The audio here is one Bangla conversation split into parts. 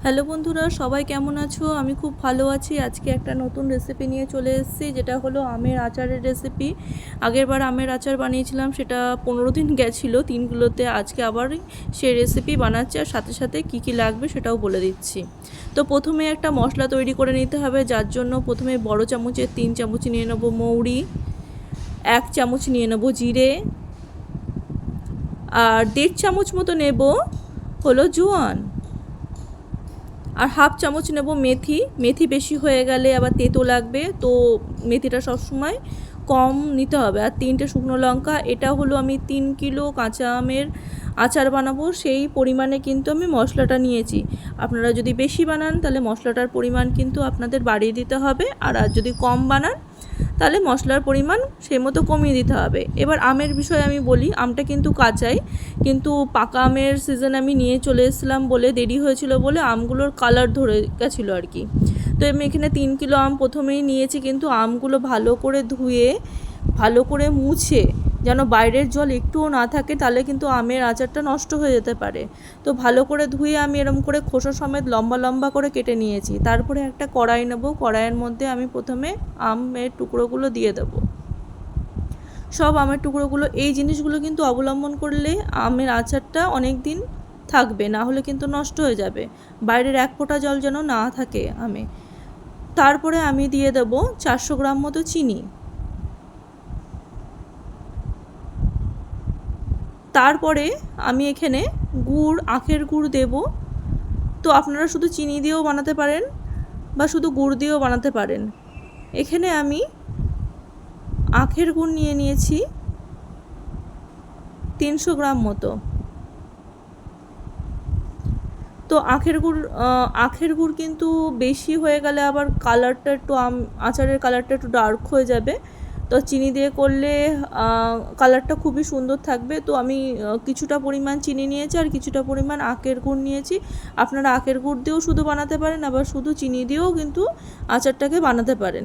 হ্যালো বন্ধুরা, সবাই কেমন আছো? আমি খুব ভালো আছি। আজকে একটা নতুন রেসিপি নিয়ে চলে এসেছি, যেটা হলো আমের আচারের রেসিপি। আগেরবার আমের আচার বানিয়েছিলাম, সেটা 15 দিন গেছিলো 3 কিলোতে। আজকে আবার সেই রেসিপি বানাচ্ছি, আর সাথে সাথে কী কী লাগবে সেটাও বলে দিচ্ছি। তো প্রথমে একটা মশলা তৈরি করে নিতে হবে, যার জন্য প্রথমে বড় চামচের 3 চামচ নিয়ে নেবো মৌরি, 1 চামচ নিয়ে নেবো জিরে, আর 1.5 চামচ মতো নেব হলো জোয়ান, আর হাফ চামচ নেব মেথি বেশি হয়ে গেলে আবার তেতো লাগবে, তো মেথিটা সবসময় কম নিতে হবে। আর 3টে শুকনো লঙ্কা। এটা হলো আমি 3 কিলো কাঁচা আমের আচার বানাবো, সেই পরিমাণে কিন্তু আমি মশলাটা নিয়েছি। আপনারা যদি বেশি বানান তাহলে মশলাটার পরিমাণ কিন্তু আপনাদের বাড়িয়ে দিতে হবে, আর যদি কম বানান তাহলে মশলার পরিমাণ সেই মতো কমিয়ে দিতে হবে। এবার আমের বিষয়ে আমি বলি, আমটা কিন্তু কাঁচাই, কিন্তু পাকা আমের সিজন আমি নিয়ে চলে এসেছিলাম বলে, দেরি হয়েছিল বলে আমগুলোর কালার ধরে গেছিলো আর কি। তো আমি এখানে 3 কিলো আম প্রথমেই নিয়েছি, কিন্তু আমগুলো ভালো করে ধুয়ে ভালো করে মুছে, যেন বাইরের জল একটুও না থাকে, তাহলে কিন্তু আমের আচারটা নষ্ট হয়ে যেতে পারে। তো ভালো করে ধুয়ে আমি এরকম করে খোসা সমেত লম্বা লম্বা করে কেটে নিয়েছি। তারপরে একটা কড়াই নেব, কড়াইয়ের মধ্যে আমি প্রথমে আমের টুকরোগুলো দিয়ে দেবো। সব আমের টুকরোগুলো, এই জিনিসগুলো কিন্তু অবলম্বন করলে আমের আচারটা অনেক দিন থাকবে, না হলে কিন্তু নষ্ট হয়ে যাবে। বাইরের এক ফোঁটা জল যেন না থাকে আমে। তারপরে আমি দিয়ে দেবো 400 গ্রাম মতো চিনি। তারপরে আমি এখানে আখের গুড় দেব। তো আপনারা শুধু চিনি দিয়েও বানাতে পারেন বা শুধু গুড় দিয়েও বানাতে পারেন। এখানে আমি আখের গুড় নিয়ে নিয়েছি 300 গ্রাম মতো। তো আখের গুড় কিন্তু বেশি হয়ে গেলে আবার কালারটা একটু আচারের কালারটা একটু ডার্ক হয়ে যাবে। তো চিনি দিয়ে করলে কালারটা খুবই সুন্দর থাকবে। তো আমি কিছুটা পরিমাণ চিনি নিয়েছি আর কিছুটা পরিমাণ আখের গুড় নিয়েছি। আপনারা আখের গুড় দিয়েও শুধু বানাতে পারেন, আবার শুধু চিনি দিয়েও কিন্তু আচারটাকে বানাতে পারেন।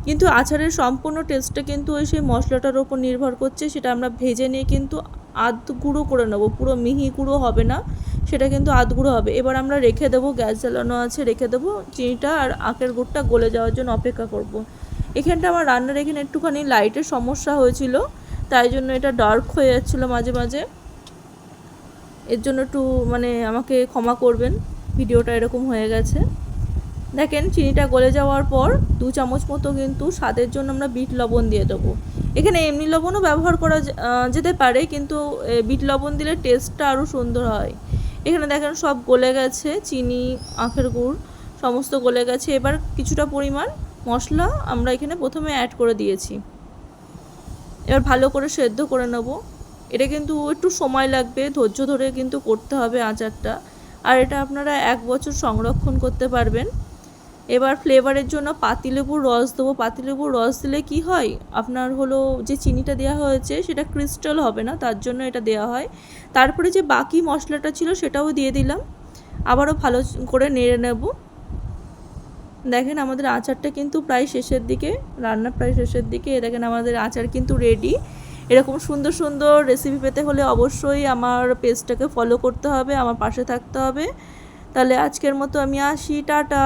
কিন্তু আচারের সম্পূর্ণ টেস্টটা কিন্তু ওই সেই মশলাটার ওপর নির্ভর করছে। সেটা আমরা ভেজে নিয়ে কিন্তু আধ গুঁড়ো করে নেবো, পুরো মিহি গুঁড়ো হবে না, সেটা কিন্তু আধ গুঁড়ো হবে। এবার আমরা রেখে দেবো, গ্যাস জ্বালানো আছে, রেখে দেবো চিনিটা আর আখের গুড়টা গলে যাওয়ার জন্য অপেক্ষা করব। এখানটা আমার রান্নার এখানে একটুখানি লাইটের সমস্যা হয়েছিল, তাই জন্য এটা ডার্ক হয়ে যাচ্ছিলো মাঝে মাঝে। এর জন্য একটু আমাকে ক্ষমা করবেন, ভিডিওটা এরকম হয়ে গেছে। দেখেন চিনিটা গলে যাওয়ার পর 2 চামচ মতো কিন্তু স্বাদের জন্য আমরা বিট লবণ দিয়ে দেবো। এখানে এমনি লবণও ব্যবহার করা যেতে পারে, কিন্তু বিট লবণ দিলে টেস্টটা আরও সুন্দর হয়। এখানে দেখেন সব গলে গেছে, চিনি আখের গুড় সমস্ত গলে গেছে। এবার কিছুটা পরিমাণ মশলা আমরা এখানে প্রথমে অ্যাড করে দিয়েছি। এবার ভালো করে সেদ্ধ করে নেব। এটা কিন্তু একটু সময় লাগবে, ধৈর্য ধরে কিন্তু করতে হবে আচারটা, আর এটা আপনারা 1 বছর সংরক্ষণ করতে পারবেন। এবার ফ্লেভারের জন্য পাতিলেবুর রস দেবো। পাতিলেবুর রস দিলে কি হয়, আপনার হলো যে চিনিটা দেওয়া হয়েছে সেটা ক্রিস্টাল হবে না, তার জন্য এটা দেওয়া হয়। তারপরে যে বাকি মশলাটা ছিল সেটাও দিয়ে দিলাম, আবারও ভালো করে নেড়ে নেব। দেখেন আমাদের আচারটা কিন্তু প্রায় শেষের দিকে, রান্না প্রায় শেষের দিকে। দেখেন আমাদের আচার কিন্তু রেডি। এরকম সুন্দর সুন্দর রেসিপি পেতে হলে অবশ্যই আমার পেজটাকে ফলো করতে হবে, আমার পাশে থাকতে হবে। তাহলে আজকের মতো আমি আসি, টাটা।